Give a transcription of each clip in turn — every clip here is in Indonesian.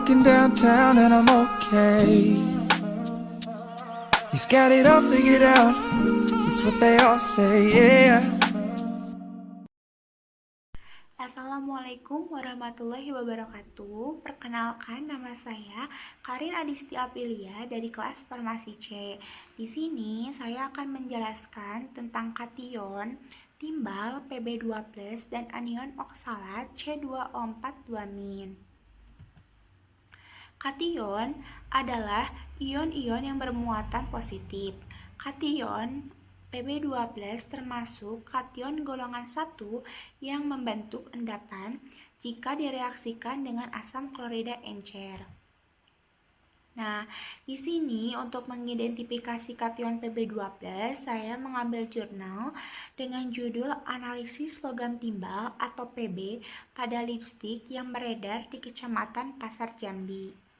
walking downtown and I'm okay. He's got it all figured out. It's what they all say, yeah. Assalamualaikum warahmatullahi wabarakatuh. Perkenalkan, nama saya Karin Adisti Aprilia dari kelas Farmasi C. Di sini saya akan menjelaskan tentang kation, timbal Pb2+, dan anion oksalat C2O4-2-. Kation adalah ion-ion yang bermuatan positif. Kation Pb2+ termasuk kation golongan 1 yang membentuk endapan jika direaksikan dengan asam klorida encer. Nah, di sini untuk mengidentifikasi kation Pb2+, saya mengambil jurnal dengan judul Analisis Logam Timbal atau Pb pada lipstik yang beredar di Kecamatan Pasar Jambi.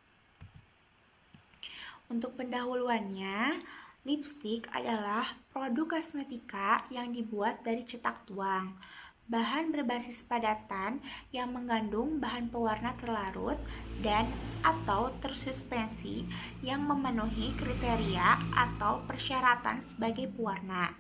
Untuk pendahuluannya, lipstik adalah produk kosmetika yang dibuat dari cetak tuang. Bahan berbasis padatan yang mengandung bahan pewarna terlarut dan atau tersuspensi yang memenuhi kriteria atau persyaratan sebagai pewarna.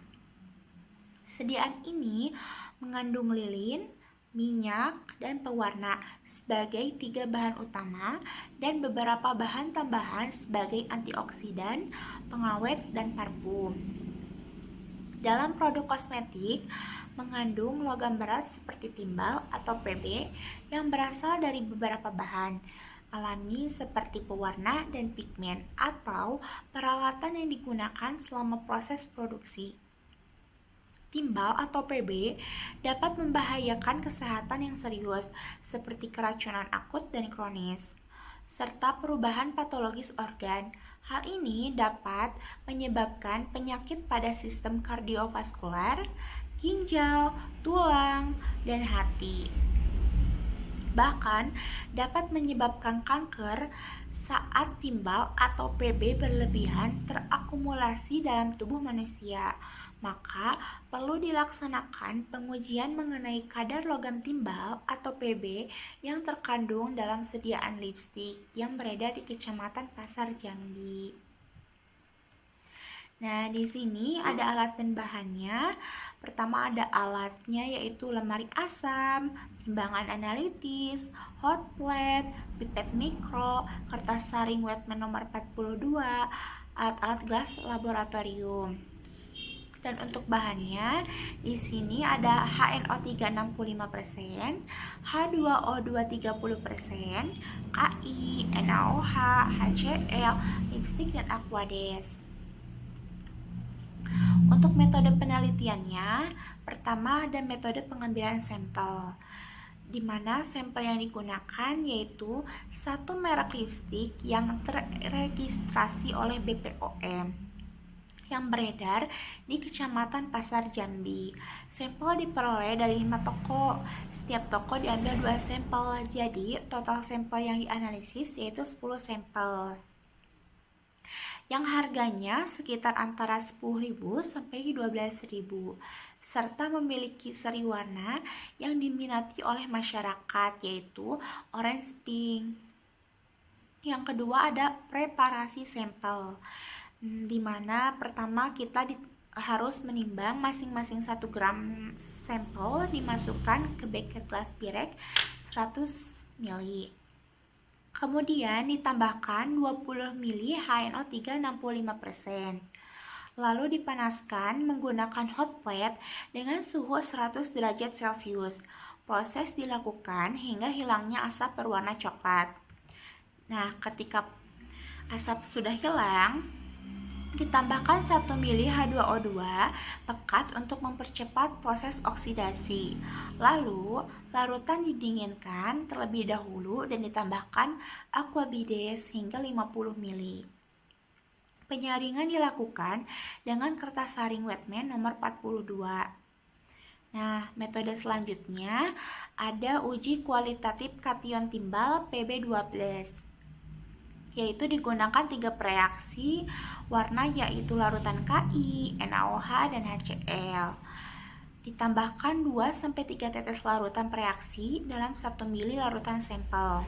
Sediaan ini mengandung lilin, minyak, dan pewarna sebagai 3 bahan utama dan beberapa bahan tambahan sebagai antioksidan, pengawet, dan parfum. Dalam produk kosmetik mengandung logam berat seperti timbal atau Pb yang berasal dari beberapa bahan alami seperti pewarna dan pigmen atau peralatan yang digunakan selama proses produksi. Timbal atau Pb dapat membahayakan kesehatan yang serius seperti keracunan akut dan kronis, serta perubahan patologis organ. Hal ini dapat menyebabkan penyakit pada sistem kardiovaskular, ginjal, tulang, dan hati. Bahkan dapat menyebabkan kanker saat timbal atau Pb berlebihan terakumulasi dalam tubuh manusia. Maka perlu dilaksanakan pengujian mengenai kadar logam timbal atau Pb yang terkandung dalam sediaan lipstik yang beredar di Kecamatan Pasar Jambi. Nah, di sini ada alat dan bahannya. Pertama ada alatnya yaitu lemari asam, timbangan analitis, hot plate, pipet mikro, kertas saring Wetman nomor 42, alat-alat gelas laboratorium. Dan untuk bahannya di sini ada HNO3 65%, H2O2 30%, KI, NaOH, HCl, lipstik, dan Aquades. Untuk metode penelitiannya, pertama ada metode pengambilan sampel, di mana sampel yang digunakan yaitu satu merek lipstik yang terregistrasi oleh BPOM yang beredar di Kecamatan Pasar Jambi. Sampel diperoleh dari 5 toko. Setiap toko diambil 2 sampel. Jadi total sampel yang dianalisis yaitu 10 sampel. Yang harganya sekitar antara 10.000 sampai 12.000, serta memiliki seri warna yang diminati oleh masyarakat yaitu orange pink. Yang kedua ada preparasi sampel, di mana pertama kita harus menimbang masing-masing 1 gram sampel dimasukkan ke beker gelas pirek 100 ml. Kemudian ditambahkan 20 ml HNO3 65%. Lalu dipanaskan menggunakan hot plate dengan suhu 100 derajat Celcius. Proses dilakukan hingga hilangnya asap berwarna coklat. Nah, ketika asap sudah hilang, ditambahkan 1 ml H2O2 pekat untuk mempercepat proses oksidasi. Lalu, larutan didinginkan terlebih dahulu dan ditambahkan aquabides hingga 50 ml. Penyaringan dilakukan dengan kertas saring Wetman nomor 42. Nah, metode selanjutnya ada uji kualitatif kation timbal Pb2+. Yaitu digunakan 3 reaksi warna yaitu larutan KI, NaOH, dan HCl. Ditambahkan 2-3 tetes larutan reaksi dalam 1 ml larutan sampel.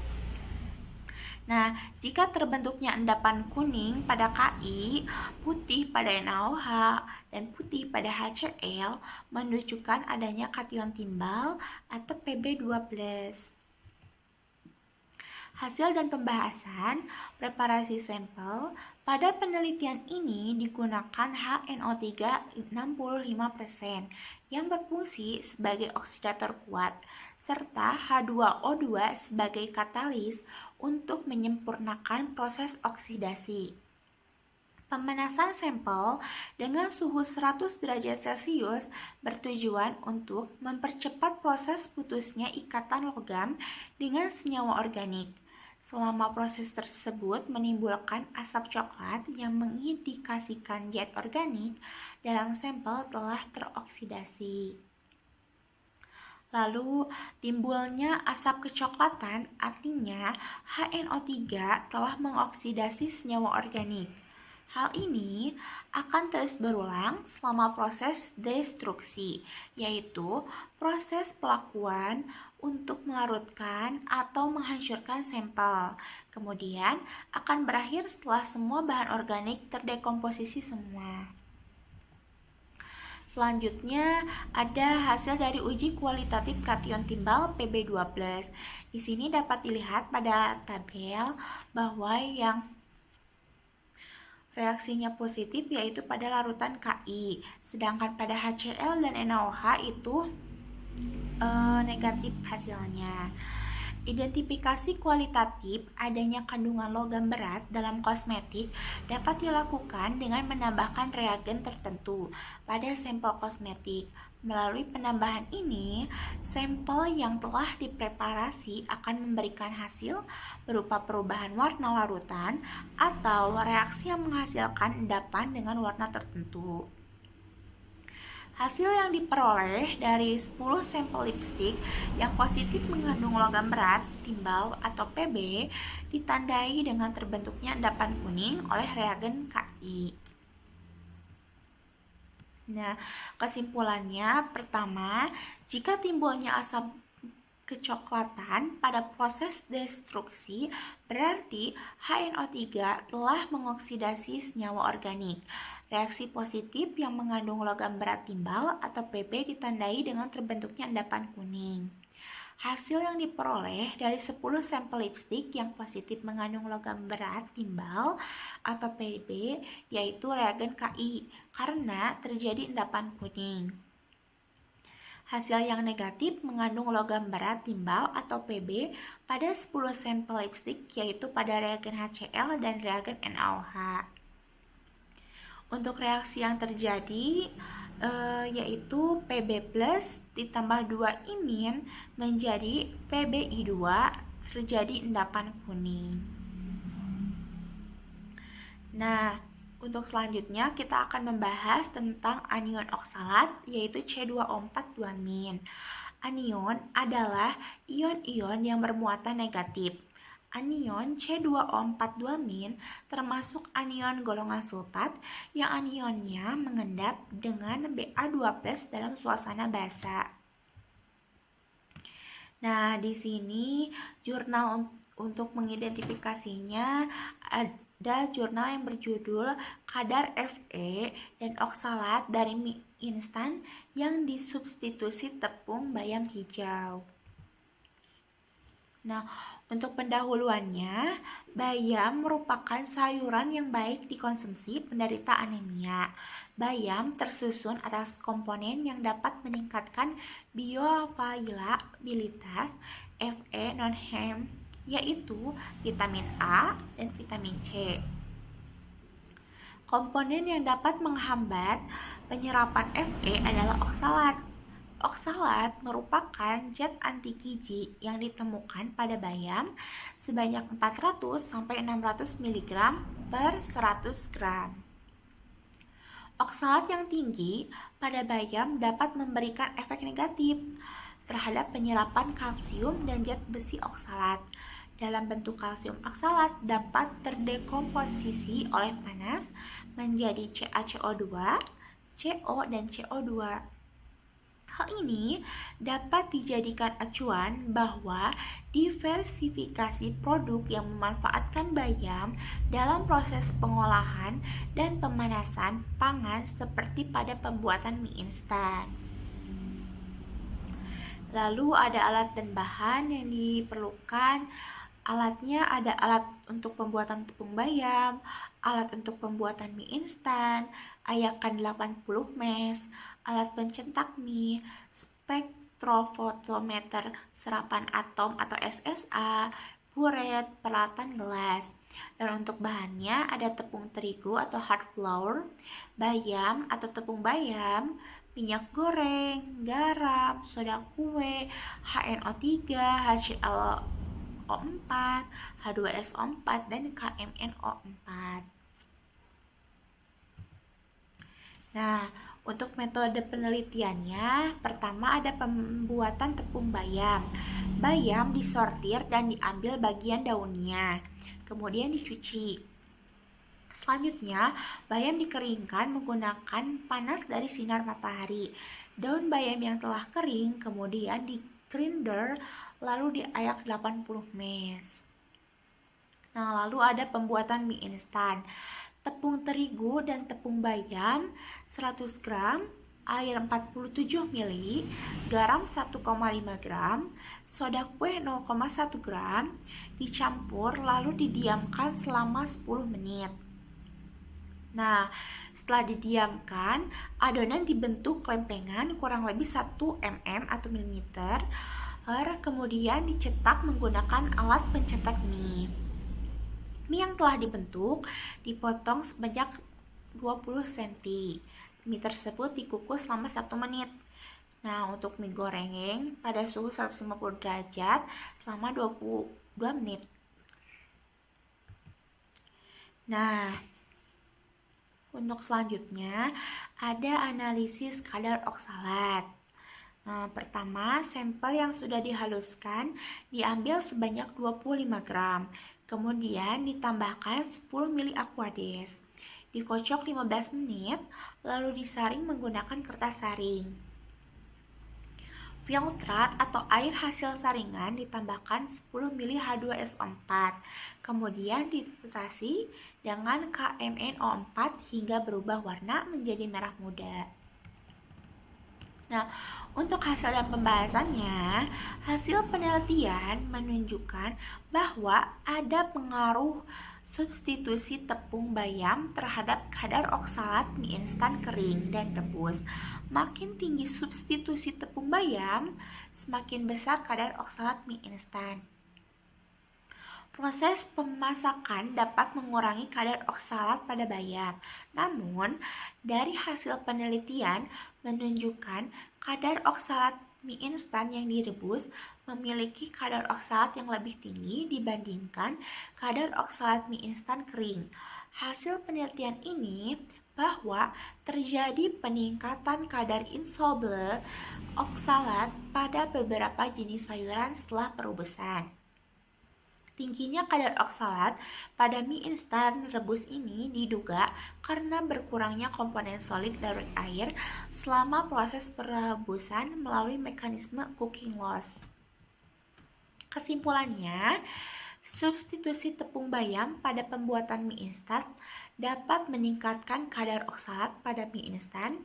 Nah, jika terbentuknya endapan kuning pada Ki, putih pada NaOH, dan putih pada HCl, menunjukkan adanya kation timbal atau Pb2+. Hasil dan pembahasan preparasi sampel. Pada penelitian ini digunakan HNO3 65% yang berfungsi sebagai oksidator kuat serta H2O2 sebagai katalis untuk menyempurnakan proses oksidasi. Pemanasan sampel dengan suhu 100 derajat Celcius bertujuan untuk mempercepat proses putusnya ikatan logam dengan senyawa organik. Selama proses tersebut menimbulkan asap coklat yang mengindikasikan zat organik dalam sampel telah teroksidasi. Lalu timbulnya asap kecoklatan artinya HNO3 telah mengoksidasi senyawa organik. Hal ini akan terus berulang selama proses destruksi, yaitu proses pelakuan untuk melarutkan atau menghancurkan sampel. Kemudian akan berakhir setelah semua bahan organik terdekomposisi semua. Selanjutnya ada hasil dari uji kualitatif kation timbal Pb2+. Di sini dapat dilihat pada tabel bahwa yang reaksinya positif yaitu pada larutan Ki, sedangkan pada HCl dan NaOH itu negatif hasilnya. Identifikasi kualitatif adanya kandungan logam berat dalam kosmetik dapat dilakukan dengan menambahkan reagen tertentu pada sampel kosmetik. Melalui penambahan ini, sampel yang telah dipreparasi akan memberikan hasil berupa perubahan warna larutan atau reaksi yang menghasilkan endapan dengan warna tertentu. Hasil yang diperoleh dari 10 sampel lipstik yang positif mengandung logam berat, timbal, atau Pb ditandai dengan terbentuknya endapan kuning oleh reagen Ki. Nah, kesimpulannya pertama, jika timbulnya asap kecoklatan pada proses destruksi, berarti HNO3 telah mengoksidasi senyawa organik. Reaksi positif yang mengandung logam berat timbal atau Pb ditandai dengan terbentuknya endapan kuning. Hasil yang diperoleh dari 10 sampel lipstik yang positif mengandung logam berat timbal atau Pb yaitu reagen Ki karena terjadi endapan kuning. Hasil yang negatif mengandung logam berat timbal atau Pb pada 10 sampel lipstik yaitu pada reagen HCl dan reagen NaOH. Untuk reaksi yang terjadi yaitu Pb plus ditambah 2 imin menjadi PbI2 terjadi endapan kuning. Nah, untuk selanjutnya kita akan membahas tentang anion oksalat yaitu C2O4-2-. Anion adalah ion-ion yang bermuatan negatif. Anion C2O4-2- termasuk anion golongan sulfat yang anionnya mengendap dengan Ba2+ dalam suasana basa. Nah, di sini jurnal untuk mengidentifikasinya ada jurnal yang berjudul kadar Fe dan oksalat dari mie instan yang disubstitusi tepung bayam hijau. Nah, untuk pendahuluannya, bayam merupakan sayuran yang baik dikonsumsi penderita anemia. Bayam tersusun atas komponen yang dapat meningkatkan bioavailabilitas Fe non-hem, yaitu vitamin A dan vitamin C. Komponen yang dapat menghambat penyerapan Fe adalah oksalat. Oksalat merupakan zat anti gizi yang ditemukan pada bayam sebanyak 400-600 mg per 100 gram. Oksalat yang tinggi pada bayam dapat memberikan efek negatif terhadap penyerapan kalsium dan zat besi oksalat. Dalam bentuk kalsium oksalat dapat terdekomposisi oleh panas menjadi CaCO2, CO, dan CO2. Hal ini dapat dijadikan acuan bahwa diversifikasi produk yang memanfaatkan bayam dalam proses pengolahan dan pemanasan pangan seperti pada pembuatan mie instan. Lalu ada alat dan bahan yang diperlukan. Alatnya ada alat untuk pembuatan tepung bayam, alat untuk pembuatan mie instan, ayakan 80 mes, alat pencetak mie, spektrofotometer serapan atom atau SSA, buret, peralatan gelas. Dan untuk bahannya ada tepung terigu atau hard flour, bayam atau tepung bayam, minyak goreng, garam, soda kue, HNO3, HCl O4, H2SO4, dan KMNO4. Nah, untuk metode penelitiannya, pertama ada pembuatan tepung bayam. Bayam disortir dan diambil bagian daunnya, kemudian dicuci. Selanjutnya, bayam dikeringkan menggunakan panas dari sinar matahari. Daun bayam yang telah kering kemudian di grinder lalu diayak 80 mes. Nah, lalu ada pembuatan mie instan. Tepung terigu dan tepung bayam 100 gram, air 47 ml, garam 1,5 gram, soda kue 0,1 gram, dicampur lalu didiamkan selama 10 menit. Nah, setelah didiamkan, adonan dibentuk lempengan kurang lebih 1 mm atau milimeter, kemudian dicetak menggunakan alat pencetak mie. Mie yang telah dibentuk dipotong sebanyak 20 cm. Mie tersebut dikukus selama 1 menit. Nah, untuk mie goreng pada suhu 150 derajat selama 22 menit. Nah, untuk selanjutnya ada analisis kadar oksalat. Pertama, sampel yang sudah dihaluskan diambil sebanyak 25 gram. Kemudian ditambahkan 10 ml Aquades. Dikocok 15 menit, lalu disaring menggunakan kertas saring. Filtrat atau air hasil saringan ditambahkan 10 ml H2SO4. Kemudian difiltrasi dengan KMNO4 hingga berubah warna menjadi merah muda. Nah, untuk hasil dan pembahasannya, hasil penelitian menunjukkan bahwa ada pengaruh substitusi tepung bayam terhadap kadar oksalat mie instan kering dan rebus. Makin tinggi substitusi tepung bayam, semakin besar kadar oksalat mie instan. Proses pemasakan dapat mengurangi kadar oksalat pada bayam. Namun, dari hasil penelitian menunjukkan kadar oksalat mie instan yang direbus memiliki kadar oksalat yang lebih tinggi dibandingkan kadar oksalat mie instan kering. Hasil penelitian ini bahwa terjadi peningkatan kadar insoluble oksalat pada beberapa jenis sayuran setelah perebusan. Tingginya kadar oksalat pada mie instan rebus ini diduga karena berkurangnya komponen solid larut air selama proses perebusan melalui mekanisme cooking loss. Kesimpulannya, substitusi tepung bayam pada pembuatan mie instan dapat meningkatkan kadar oksalat pada mie instan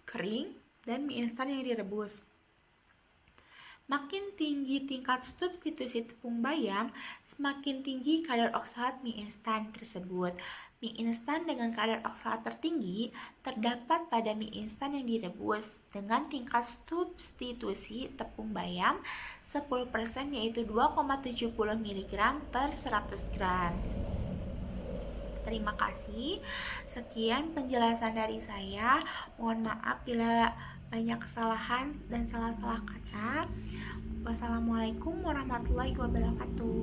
kering dan mie instan yang direbus. Makin tinggi tingkat substitusi tepung bayam, semakin tinggi kadar oksalat mie instan tersebut. Mie instan dengan kadar oksalat tertinggi terdapat pada mie instan yang direbus dengan tingkat substitusi tepung bayam 10% yaitu 2,70 mg per 100 gram. Terima kasih. Sekian penjelasan dari saya. Mohon maaf bila banyak kesalahan dan salah-salah kata. Wassalamualaikum warahmatullahi wabarakatuh.